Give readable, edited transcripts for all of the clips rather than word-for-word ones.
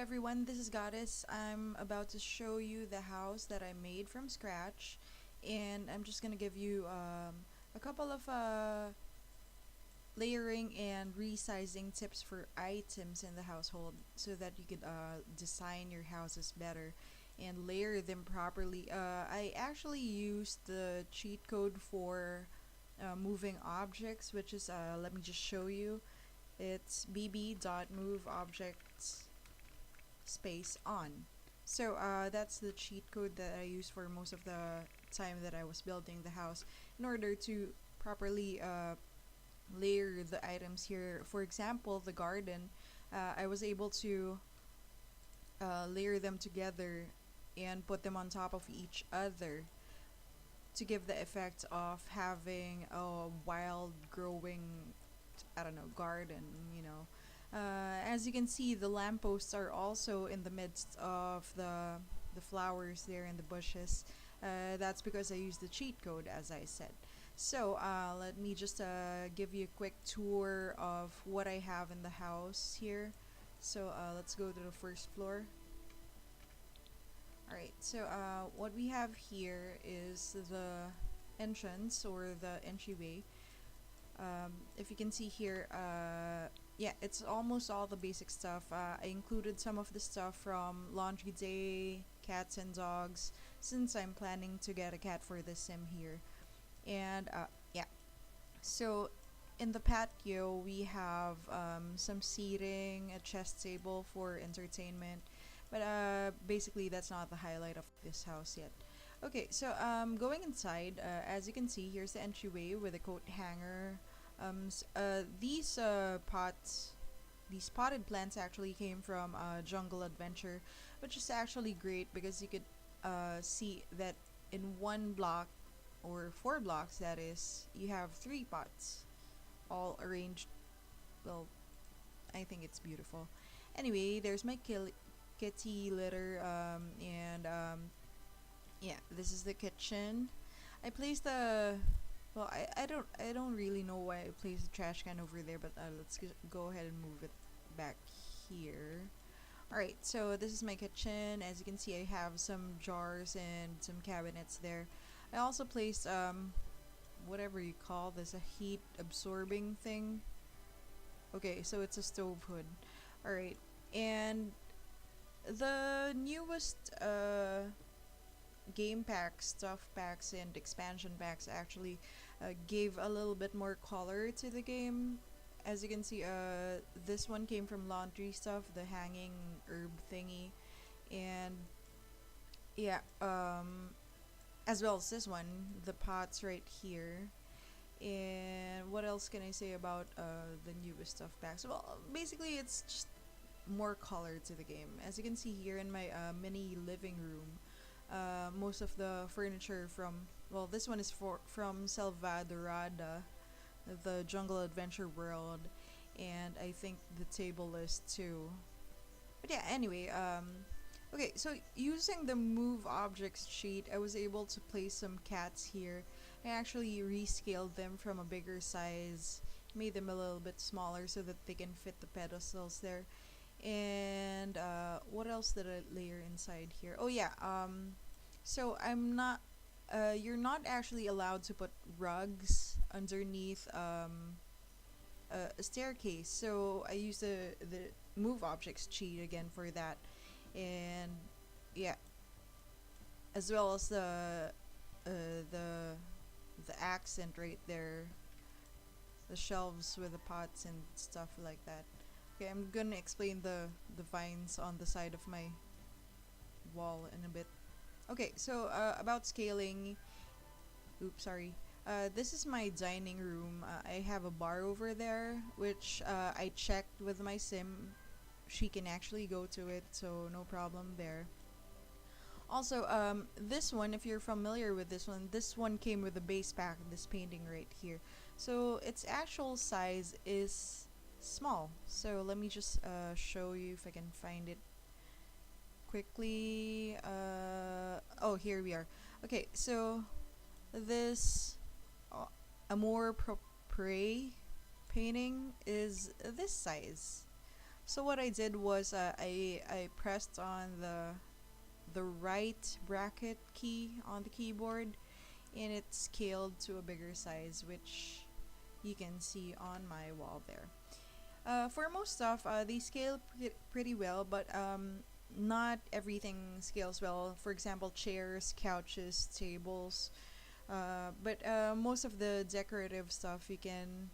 everyone, this is Goddess. I'm about to show you the house that I made from scratch, and I'm just gonna give you a couple of layering and resizing tips for items in the household so that you could design your houses better and layer them properly. I actually used the cheat code for moving objects, which is, let me just show you. It's bb.moveobjects space on. So that's the cheat code that I use for most of the time that I was building the house in order to properly layer the items here. For example, the garden, I was able to layer them together and put them on top of each other to give the effect of having a wild growing, I don't know, garden, you know. As you can see, the lampposts are also in the midst of the flowers there in the bushes. That's because I used the cheat code, as I said. So let me just give you a quick tour of what I have in the house here. So let's go to the first floor. Alright, so what we have here is the entrance or the entryway. If you can see here, yeah, it's almost all the basic stuff. I included some of the stuff from Laundry Day, cats and dogs, since I'm planning to get a cat for the sim here. And yeah, so in the patio, we have some seating, a chess table for entertainment, but basically, that's not the highlight of this house yet. Okay, so going inside, as you can see, here's the entryway with a coat hanger. These pots, these potted plants actually came from Jungle Adventure, which is actually great because you could see that in one block or four blocks, that is, you have three pots all arranged. Well, I think it's beautiful. Anyway, there's my kitty litter, and yeah, this is the kitchen. I placed the well, I don't really know why I placed the trash can over there, but let's go ahead and move it back here. Alright, so this is my kitchen. As you can see, I have some jars and some cabinets there. I also placed whatever you call this, a heat absorbing thing. Okay, so it's a stove hood. Alright, and the newest game packs, stuff packs, and expansion packs actually gave a little bit more color to the game. As you can see, this one came from laundry stuff, the hanging herb thingy, and yeah, as well as this one, the pots right here. And what else can I say about the newest stuff packs? Well, basically, it's just more color to the game. As you can see here in my mini living room, most of the furniture from, well, this one is from Salvadorada, the Jungle Adventure World, and I think the table is too. But yeah, anyway, okay, so using the move objects sheet, I was able to place some cats here. I actually rescaled them from a bigger size, made them a little bit smaller so that they can fit the pedestals there. And what else did I layer inside here? Oh yeah, so you're not actually allowed to put rugs underneath a staircase. So I used the move objects cheat again for that, and yeah, as well as the the accent right there, the shelves with the pots and stuff like that. Okay, I'm gonna explain the vines on the side of my wall in a bit. Okay, so about scaling. Oops, sorry. This is my dining room. I have a bar over there, which I checked with my sim. She can actually go to it, so no problem there. Also, this one, if you're familiar with this one came with a base pack, this painting right here. So its actual size is small. So let me just show you if I can find it quickly. Oh, here we are. Okay, so this Amour Propre painting is this size. So what I did was I pressed on the right bracket key on the keyboard, and it scaled to a bigger size, which you can see on my wall there. For most stuff, they scale pretty well, but not everything scales well. For example, chairs, couches, tables. But most of the decorative stuff you can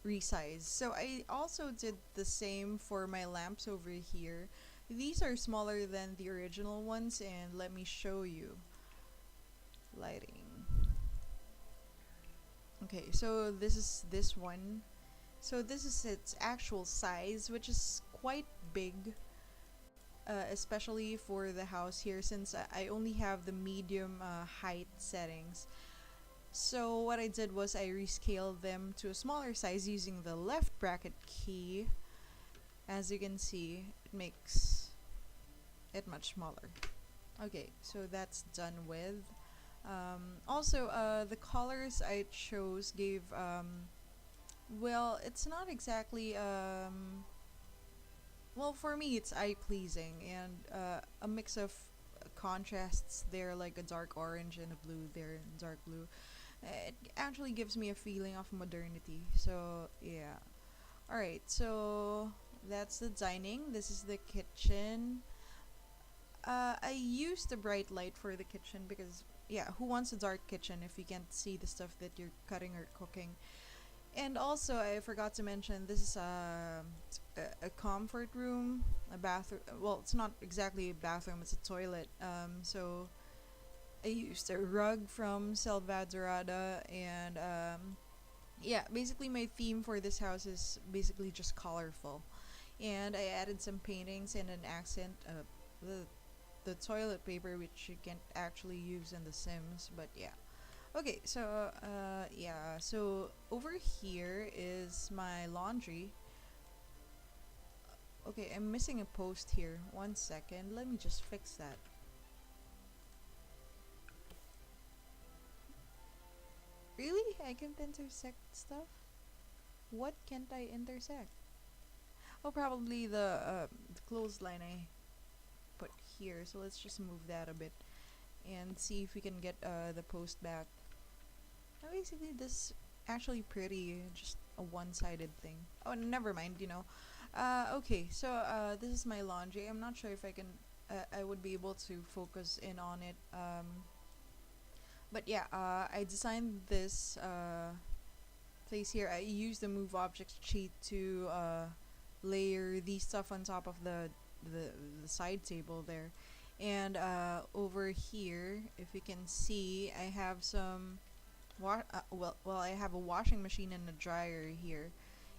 resize. So I also did the same for my lamps over here. These are smaller than the original ones, and let me show you. Lighting. Okay, so this is this one. So this is its actual size, which is quite big, especially for the house here, since I only have the medium height settings. So what I did was I rescaled them to a smaller size using the left bracket key. As you can see, it makes it much smaller. Okay, so that's done with. Also, the colors I chose gave, well, it's not exactly, well, for me, it's eye pleasing, and a mix of contrasts there, like a dark orange and a blue there, and dark blue. It actually gives me a feeling of modernity. So, yeah. Alright, so that's the dining. This is the kitchen. I used the bright light for the kitchen because, yeah, who wants a dark kitchen if you can't see the stuff that you're cutting or cooking? And also, I forgot to mention, this is a comfort room, a bathroom. Well, it's not exactly a bathroom, it's a toilet. So I used a rug from Salvadorada, and yeah, basically my theme for this house is basically just colorful. And I added some paintings and an accent. The toilet paper, which you can't actually use in The Sims, but yeah. Okay, so yeah, so over here is my laundry. Okay, I'm missing a post here. 1 second, let me just fix that. Really? I can't intersect stuff? What can't I intersect? Oh, probably the clothesline I put here. So let's just move that a bit and see if we can get the post back. Now basically this actually pretty, just a one-sided thing. Oh, never mind, you know. Okay, so this is my laundry. I'm not sure if I would be able to focus in on it. But yeah, I designed this place here. I used the move objects cheat to layer these stuff on top of the side table there. And over here, if you can see, I have some well, I have a washing machine and a dryer here,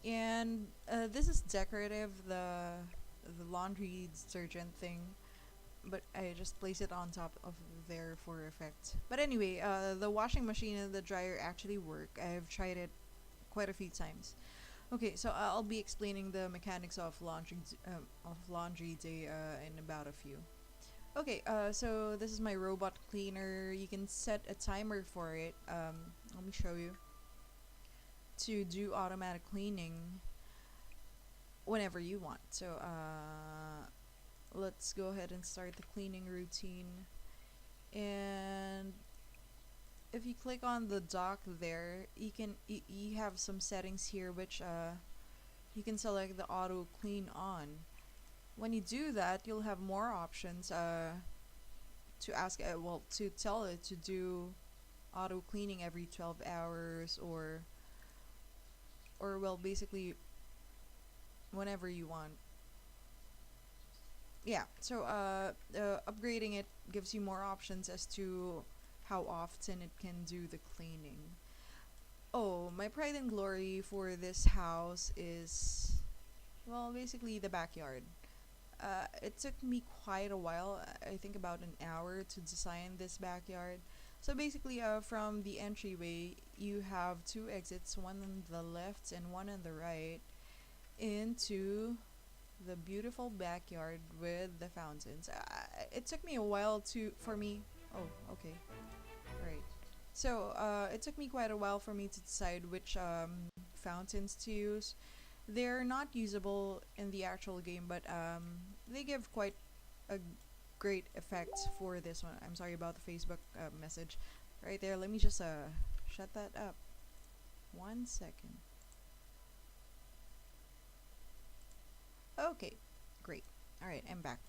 and this is decorative, the laundry detergent thing, but I just place it on top of there for effect. But anyway, the washing machine and the dryer actually work. I've tried it quite a few times. Okay, so I'll be explaining the mechanics of laundry day in about a few. Okay, so this is my robot cleaner. You can set a timer for it. Let me show you. To do automatic cleaning whenever you want. So, let's go ahead and start the cleaning routine. And if you click on the dock there, you have some settings here which you can select the auto clean on. When you do that, you'll have more options to ask, well, to tell it to do auto cleaning every 12 hours, or well, basically whenever you want. Yeah, so upgrading it gives you more options as to how often it can do the cleaning. Oh, my pride and glory for this house is, well, basically the backyard. It took me quite a while, I think about an hour, to design this backyard. So basically, from the entryway, you have two exits, one on the left and one on the right, into the beautiful backyard with the fountains. It took me a while for me. Oh, okay, right. So it took me quite a while for me to decide which fountains to use. They're not usable in the actual game, but they give quite a great effect for this one. I'm sorry about the Facebook message right there. Let me just shut that up. 1 second. Okay, great. All right, I'm back.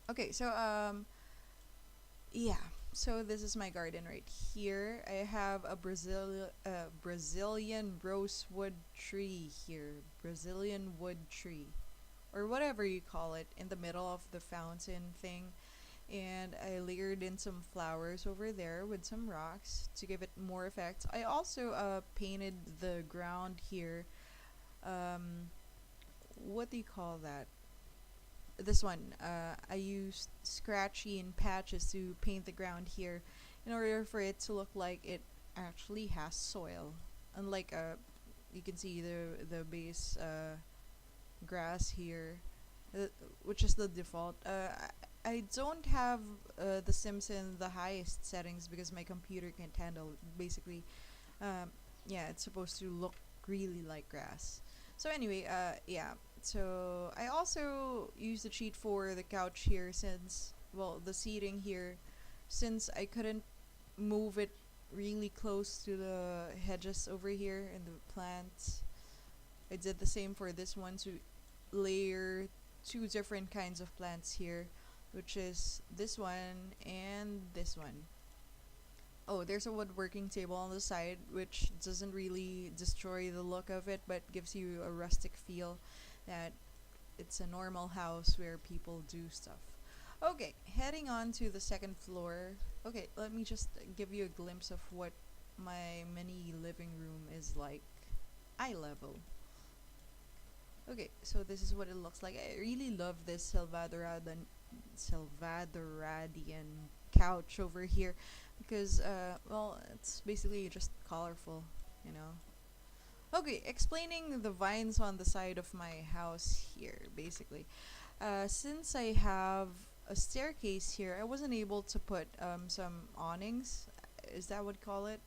Okay, so yeah. So this is my garden right here. I have a Brazilian rosewood tree here. Brazilian wood tree, or whatever you call it, in the middle of the fountain thing. And I layered in some flowers over there with some rocks to give it more effect. I also painted the ground here. Um, what do you call that? This one, I used scratchy and patches to paint the ground here in order for it to look like it actually has soil. Unlike you can see the base grass here, uh, which is the default. I don't have the Sims in the highest settings because my computer can't handle it. Basically, um, yeah, it's supposed to look really like grass. So anyway, yeah. So I also used the cheat for the couch here since, well, the seating here, since I couldn't move it really close to the hedges over here and the plants. I did the same for this one to layer two different kinds of plants here, which is this one and this one. Oh, there's a woodworking table on the side, which doesn't really destroy the look of it, but gives you a rustic feel that it's a normal house where people do stuff. Okay, heading on to the second floor. Okay, let me just give you a glimpse of what my mini living room is like. Eye level. Okay, so this is what it looks like. I really love this Salvadoradian couch over here because, well, it's basically just colorful, you know. Okay, explaining the vines on the side of my house here, basically. Since I have a staircase here, I wasn't able to put some awnings. Is that what you call it?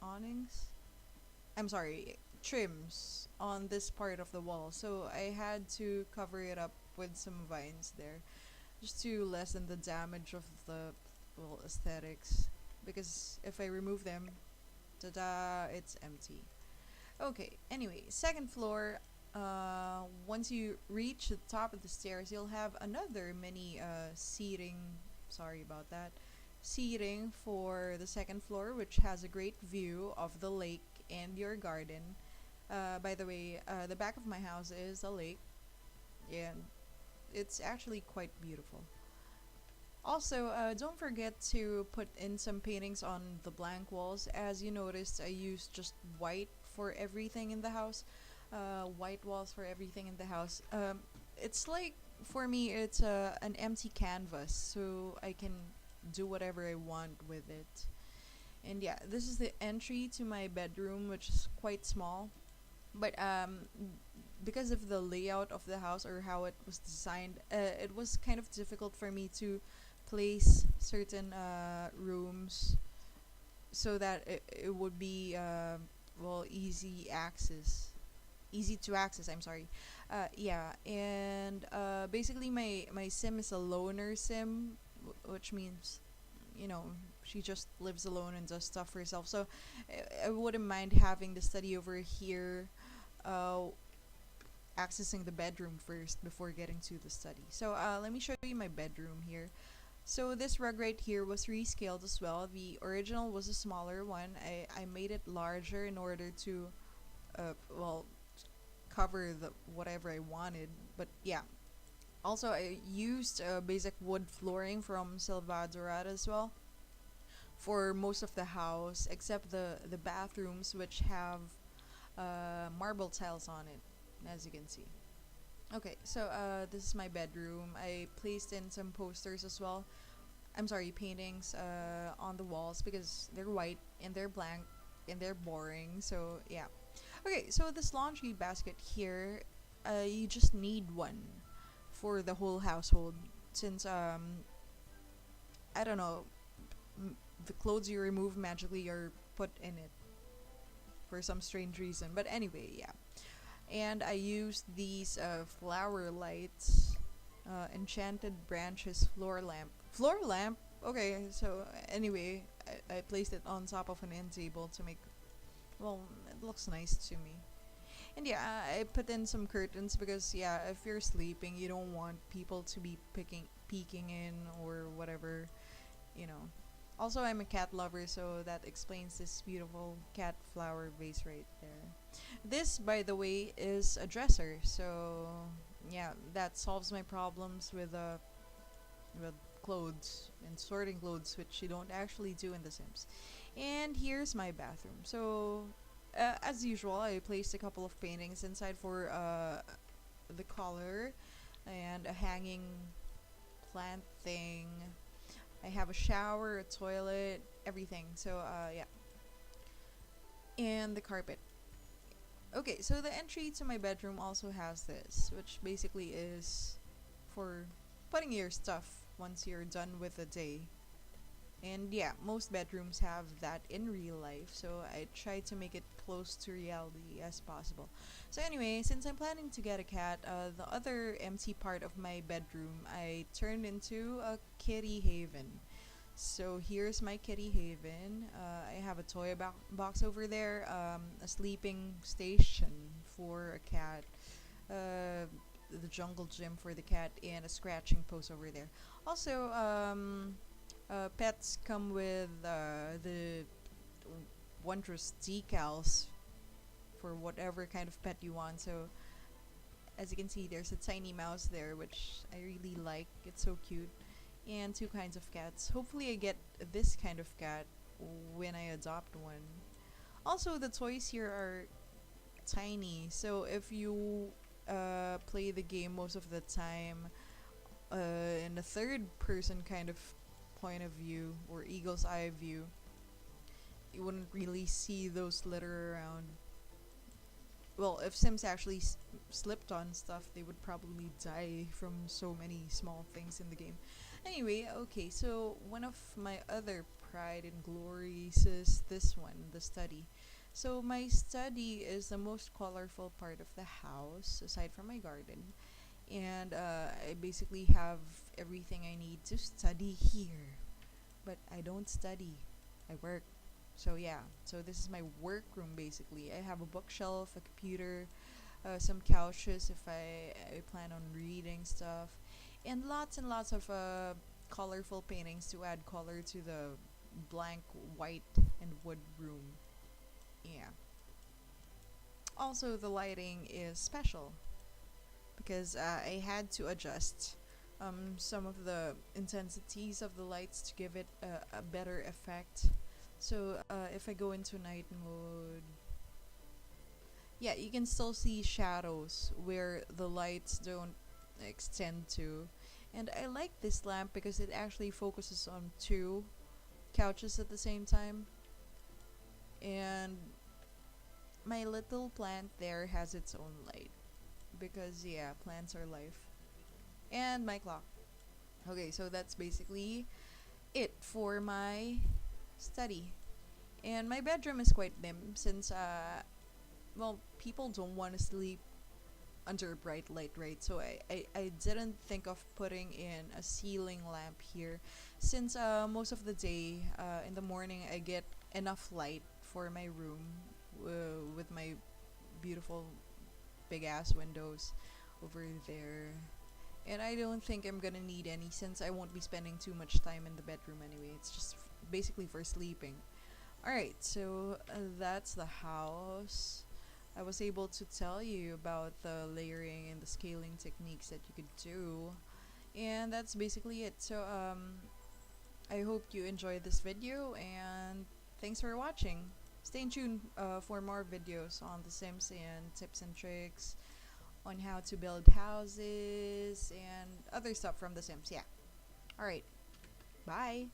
Awnings? I'm sorry, trims on this part of the wall. So I had to cover it up with some vines there just to lessen the damage of the, well, aesthetics. Because if I remove them, ta-da, it's empty. Okay, anyway, second floor. Once you reach the top of the stairs, you'll have another mini seating. Sorry about that. Seating for the second floor, which has a great view of the lake and your garden. By the way, the back of my house is a lake, and it's actually quite beautiful. Also, don't forget to put in some paintings on the blank walls. As you noticed, I used just white for everything in the house. White walls for everything in the house. It's like, for me, it's an empty canvas, so I can do whatever I want with it. And yeah, this is the entry to my bedroom, which is quite small. But because of the layout of the house or how it was designed, it was kind of difficult for me to place certain rooms so that it would be well, easy to access. I'm sorry. Yeah, and basically my sim is a loner sim, which means, you know, she just lives alone and does stuff for herself. So I wouldn't mind having the study over here, uh, accessing the bedroom first before getting to the study. So let me show you my bedroom here. So this rug right here was rescaled as well. The original was a smaller one. I made it larger in order to, well, cover the whatever I wanted. But yeah. Also, I used basic wood flooring from Salvadorad as well for most of the house, except the bathrooms, which have marble tiles on it, as you can see. Okay, so this is my bedroom. I placed in some posters as well. I'm sorry, paintings on the walls because they're white and they're blank and they're boring. So yeah. Okay, so this laundry basket here, you just need one for the whole household since I don't know, the clothes you remove magically are put in it for some strange reason. But anyway, yeah. And I used these flower lights, enchanted branches floor lamp. Floor lamp? Okay, so anyway, I placed it on top of an end table to make, well, it looks nice to me. And yeah, I put in some curtains because yeah, if you're sleeping, you don't want people to be peeking in or whatever, you know. Also, I'm a cat lover, so that explains this beautiful cat flower vase right there. This, by the way, is a dresser, so yeah, that solves my problems with clothes and sorting clothes, which you don't actually do in The Sims. And here's my bathroom. So, as usual, I placed a couple of paintings inside for the color and a hanging plant thing. I have a shower, a toilet, everything. So, yeah. And the carpet. Okay, so the entry to my bedroom also has this, which basically is for putting your stuff once you're done with the day. And yeah, most bedrooms have that in real life, so I try to make it close to reality as possible. So anyway, since I'm planning to get a cat, the other empty part of my bedroom I turned into a kitty haven. So here's my kitty haven. I have a toy box over there, a sleeping station for a cat, the jungle gym for the cat, and a scratching post over there. Also, pets come with the wondrous decals for whatever kind of pet you want. So as you can see, there's a tiny mouse there, which I really like. It's so cute. And two kinds of cats. Hopefully I get this kind of cat when I adopt one. Also, the toys here are tiny, so if you play the game most of the time in a third person kind of point of view or eagle's eye view, you wouldn't really see those litter around. Well, if Sims actually slipped on stuff, they would probably die from so many small things in the game. Anyway, okay, so one of my other pride and glories is this one, the study. So my study is the most colorful part of the house, aside from my garden. And I basically have everything I need to study here. But I don't study, I work. So yeah, so this is my workroom basically. I have a bookshelf, a computer, some couches if I plan on reading stuff, and lots of colorful paintings to add color to the blank white and wood room. Yeah. Also, the lighting is special because I had to adjust some of the intensities of the lights to give it a better effect. So if I go into night mode, yeah, you can still see shadows where the lights don't extend to. And I like this lamp because it actually focuses on two couches at the same time. And my little plant there has its own light because yeah, plants are life. And my clock. Okay, so that's basically it for my study. And my bedroom is quite dim since well, people don't want to sleep under bright light, right? So I didn't think of putting in a ceiling lamp here since most of the day in the morning I get enough light for my room with my beautiful big ass windows over there. And I don't think I'm gonna need any since I won't be spending too much time in the bedroom anyway. It's just basically for sleeping. Alright, so that's the house. I was able to tell you about the layering and the scaling techniques that you could do. And that's basically it. So I hope you enjoyed this video and thanks for watching. Stay tuned for more videos on The Sims and tips and tricks on how to build houses and other stuff from The Sims. Yeah. Alright. Bye.